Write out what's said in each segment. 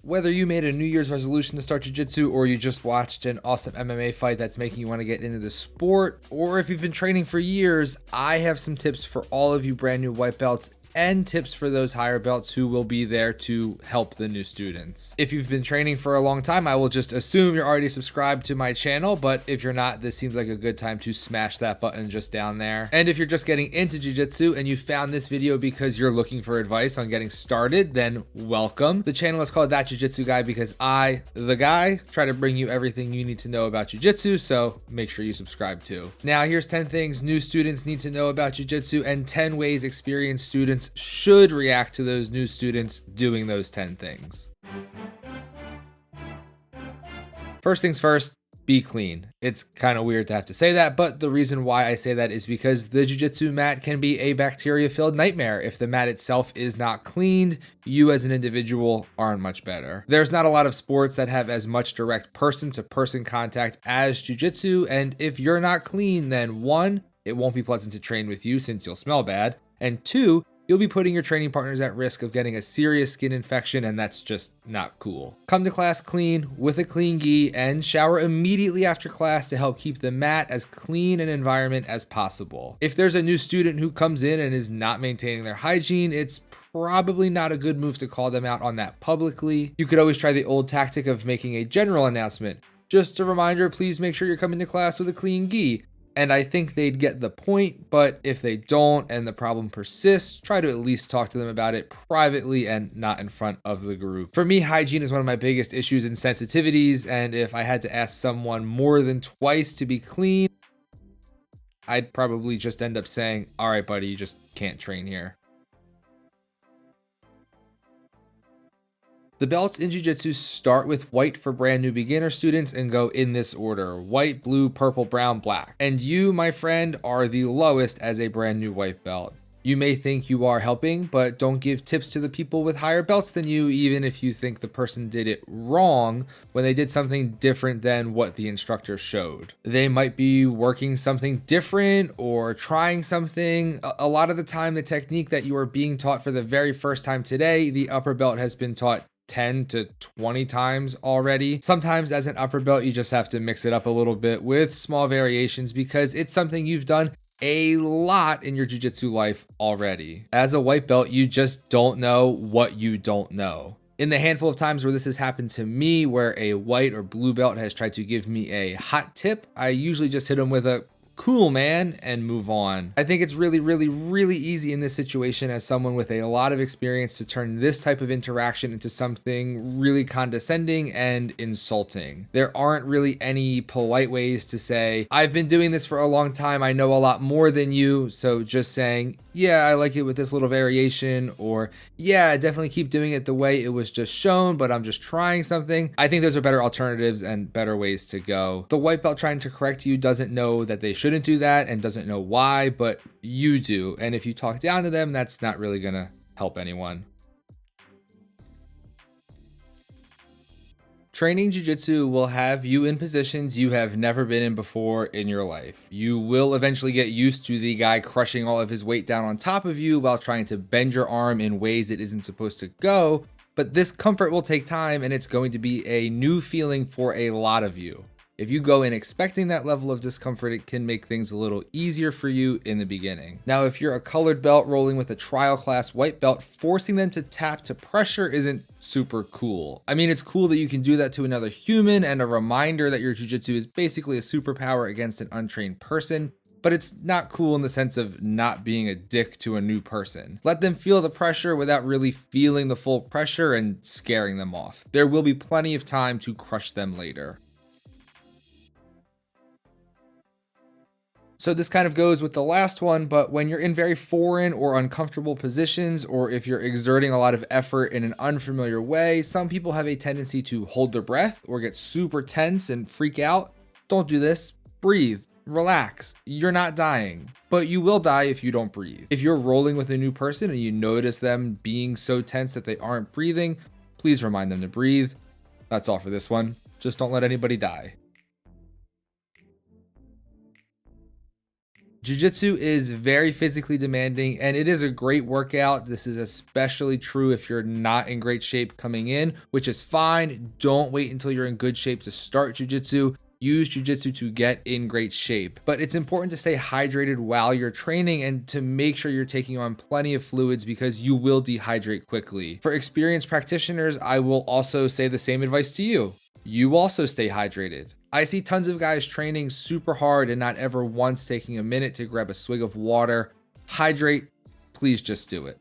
Whether you made a New Year's resolution to start jiu-jitsu or you just watched an awesome MMA fight that's making you want to get into the sport, or if you've been training for years, I have some tips for all of you brand new white belts and tips for those higher belts who will be there to help the new students. If you've been training for a long time, I will just assume you're already subscribed to my channel, but if you're not, this seems like a good time to smash that button just down there. And if you're just getting into jiu-jitsu and you found this video because you're looking for advice on getting started, then welcome. The channel is called That Jiu-Jitsu Guy because I, the guy, try to bring you everything you need to know about jiu-jitsu, so make sure you subscribe too. Now here's 10 things new students need to know about jiu-jitsu and 10 ways experienced students should react to those new students doing those 10 things. First things first, be clean. It's kind of weird to have to say that, but the reason why I say that is because the jiu-jitsu mat can be a bacteria-filled nightmare. If the mat itself is not cleaned, you as an individual aren't much better. There's not a lot of sports that have as much direct person-to-person contact as jiu-jitsu, and if you're not clean, then one, it won't be pleasant to train with you since you'll smell bad, and two, you'll be putting your training partners at risk of getting a serious skin infection, and that's just not cool. Come to class clean with a clean gi and shower immediately after class to help keep the mat as clean an environment as possible. If there's a new student who comes in and is not maintaining their hygiene, it's probably not a good move to call them out on that publicly. You could always try the old tactic of making a general announcement. Just a reminder, please make sure you're coming to class with a clean gi. And I think they'd get the point, but if they don't and the problem persists, try to at least talk to them about it privately and not in front of the group. For me, hygiene is one of my biggest issues and sensitivities, and if I had to ask someone more than twice to be clean, I'd probably just end up saying, all right, buddy, you just can't train here. The belts in jiu-jitsu start with white for brand new beginner students and go in this order: white, blue, purple, brown, black. And you, my friend, are the lowest as a brand new white belt. You may think you are helping, but don't give tips to the people with higher belts than you, even if you think the person did it wrong when they did something different than what the instructor showed. They might be working something different or trying something. A lot of the time, the technique that you are being taught for the very first time today, the upper belt has been taught 10 to 20 times already. Sometimes as an upper belt, you just have to mix it up a little bit with small variations because it's something you've done a lot in your jiu-jitsu life already. As a white belt, you just don't know what you don't know. In the handful of times where this has happened to me, where a white or blue belt has tried to give me a hot tip, I usually just hit them with a cool, man, and move on. I think it's really easy in this situation as someone with a lot of experience to turn this type of interaction into something really condescending and insulting. There aren't really any polite ways to say, I've been doing this for a long time, I know a lot more than you, so just saying, yeah, I like it with this little variation, or yeah, definitely keep doing it the way it was just shown, but I'm just trying something. I think those are better alternatives and better ways to go. The white belt trying to correct you doesn't know that they shouldn't do that and doesn't know why, but you do. And if you talk down to them, that's not really gonna help anyone. Training jiu-jitsu will have you in positions you have never been in before in your life. You will eventually get used to the guy crushing all of his weight down on top of you while trying to bend your arm in ways it isn't supposed to go, but this comfort will take time and it's going to be a new feeling for a lot of you. If you go in expecting that level of discomfort, it can make things a little easier for you in the beginning. Now, if you're a colored belt rolling with a trial class white belt, forcing them to tap to pressure isn't super cool. I mean, it's cool that you can do that to another human and a reminder that your jiu-jitsu is basically a superpower against an untrained person, but it's not cool in the sense of not being a dick to a new person. Let them feel the pressure without really feeling the full pressure and scaring them off. There will be plenty of time to crush them later. So this kind of goes with the last one, but when you're in very foreign or uncomfortable positions, or if you're exerting a lot of effort in an unfamiliar way, some people have a tendency to hold their breath or get super tense and freak out. Don't do this. Breathe. Relax. You're not dying, but you will die if you don't breathe. If you're rolling with a new person and you notice them being so tense that they aren't breathing, please remind them to breathe. That's all for this one. Just don't let anybody die. Jiu-jitsu is very physically demanding and it is a great workout. This is especially true if you're not in great shape coming in, which is fine. Don't wait until you're in good shape to start jiu-jitsu. Use jiu-jitsu to get in great shape. But it's important to stay hydrated while you're training and to make sure you're taking on plenty of fluids because you will dehydrate quickly. For experienced practitioners, I will also say the same advice to you. You also stay hydrated. I see tons of guys training super hard and not ever once taking a minute to grab a swig of water. Hydrate, please just do it.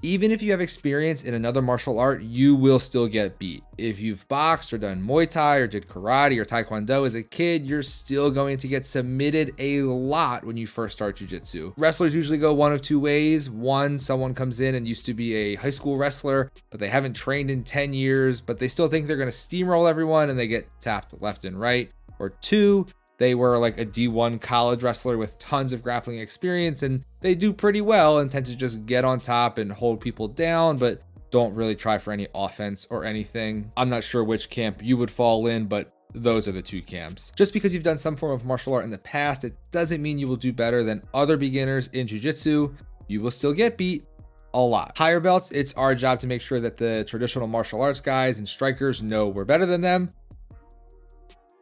Even if you have experience in another martial art, you will still get beat. If you've boxed or done Muay Thai or did karate or Taekwondo as a kid, you're still going to get submitted a lot when you first start jiu-jitsu. Wrestlers usually go one of two ways. One, someone comes in and used to be a high school wrestler, but they haven't trained in 10 years, but they still think they're going to steamroll everyone and they get tapped left and right. Or two, they were like a D1 college wrestler with tons of grappling experience and they do pretty well and tend to just get on top and hold people down, but don't really try for any offense or anything. I'm not sure which camp you would fall in, but those are the two camps. Just because you've done some form of martial art in the past, it doesn't mean you will do better than other beginners in jiu-jitsu. You will still get beat a lot. Higher belts, it's our job to make sure that the traditional martial arts guys and strikers know we're better than them.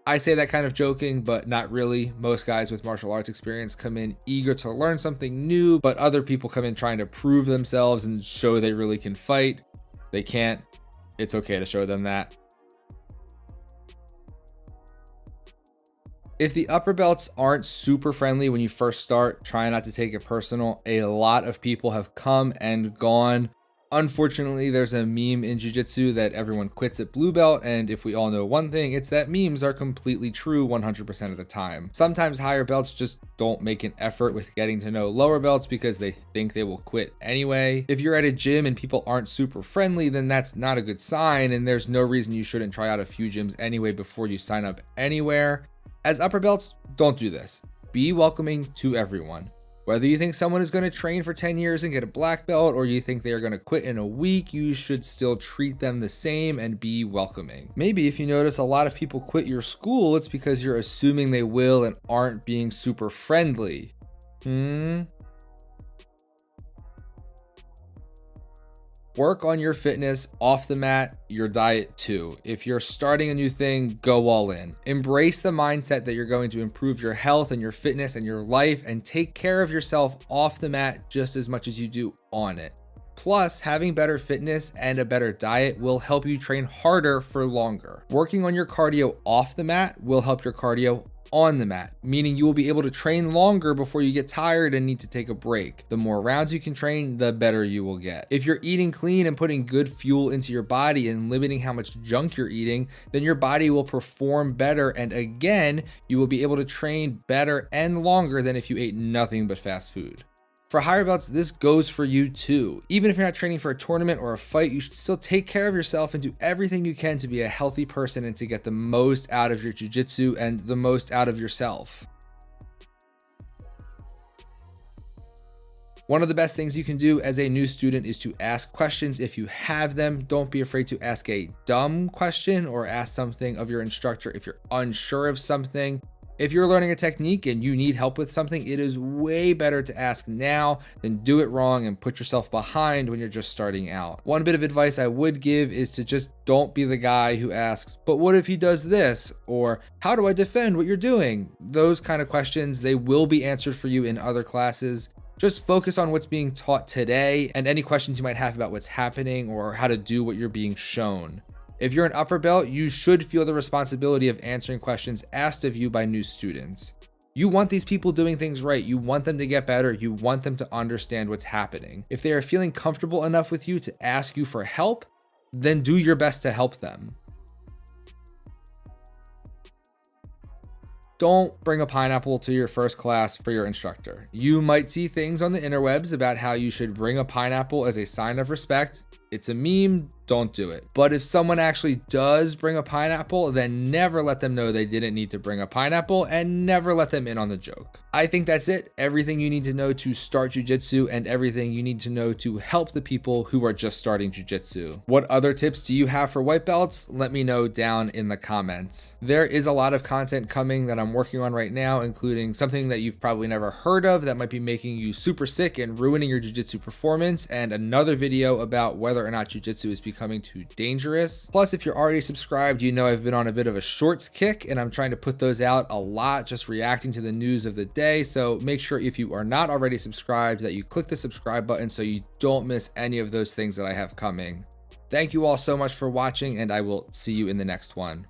I say that kind of joking, but not really. Most guys with martial arts experience come in eager to learn something new, but other people come in trying to prove themselves and show they really can fight. They can't. It's okay to show them that. If the upper belts aren't super friendly when you first start, try not to take it personal. A lot of people have come and gone. Unfortunately, there's a meme in jiu-jitsu that everyone quits at blue belt, and if we all know one thing, it's that memes are completely true 100% of the time. Sometimes higher belts just don't make an effort with getting to know lower belts because they think they will quit anyway. If you're at a gym and people aren't super friendly, then that's not a good sign, and there's no reason you shouldn't try out a few gyms anyway before you sign up anywhere. As upper belts, don't do this. Be welcoming to everyone. Whether you think someone is going to train for 10 years and get a black belt, or you think they are going to quit in a week, you should still treat them the same and be welcoming. Maybe if you notice a lot of people quit your school, it's because you're assuming they will and aren't being super friendly. Work on your fitness off the mat, your diet too. If you're starting a new thing, go all in. Embrace the mindset that you're going to improve your health and your fitness and your life and take care of yourself off the mat just as much as you do on it. Plus, having better fitness and a better diet will help you train harder for longer. Working on your cardio off the mat will help your cardio on the mat, meaning you will be able to train longer before you get tired and need to take a break. The more rounds you can train, the better you will get. If you're eating clean and putting good fuel into your body and limiting how much junk you're eating, then your body will perform better, and again, you will be able to train better and longer than if you ate nothing but fast food. For higher belts, this goes for you too. Even if you're not training for a tournament or a fight, you should still take care of yourself and do everything you can to be a healthy person and to get the most out of your jiu-jitsu and the most out of yourself. One of the best things you can do as a new student is to ask questions if you have them. Don't be afraid to ask a dumb question or ask something of your instructor if you're unsure of something. If you're learning a technique and you need help with something, it is way better to ask now than do it wrong and put yourself behind when you're just starting out. One bit of advice I would give is to just don't be the guy who asks, but what if he does this? Or how do I defend what you're doing? Those kind of questions, they will be answered for you in other classes. Just focus on what's being taught today and any questions you might have about what's happening or how to do what you're being shown. If you're an upper belt, you should feel the responsibility of answering questions asked of you by new students. You want these people doing things right. You want them to get better. You want them to understand what's happening. If they are feeling comfortable enough with you to ask you for help, then do your best to help them. Don't bring a pineapple to your first class for your instructor. You might see things on the interwebs about how you should bring a pineapple as a sign of respect. It's a meme. don't do it. But if someone actually does bring a pineapple, then never let them know they didn't need to bring a pineapple, and never let them in on the joke. I think that's it. Everything you need to know to start jiu-jitsu and everything you need to know to help the people who are just starting jiu-jitsu. What other tips do you have for white belts? Let me know down in the comments. There is a lot of content coming that I'm working on right now, including something that you've probably never heard of that might be making you super sick and ruining your jiu-jitsu performance, and another video about whether or not jiu-jitsu is becoming too dangerous. Plus, if you're already subscribed, you know I've been on a bit of a shorts kick, and I'm trying to put those out a lot, just reacting to the news of the day. So make sure if you are not already subscribed that you click the subscribe button so you don't miss any of those things that I have coming. Thank you all so much for watching, and I will see you in the next one.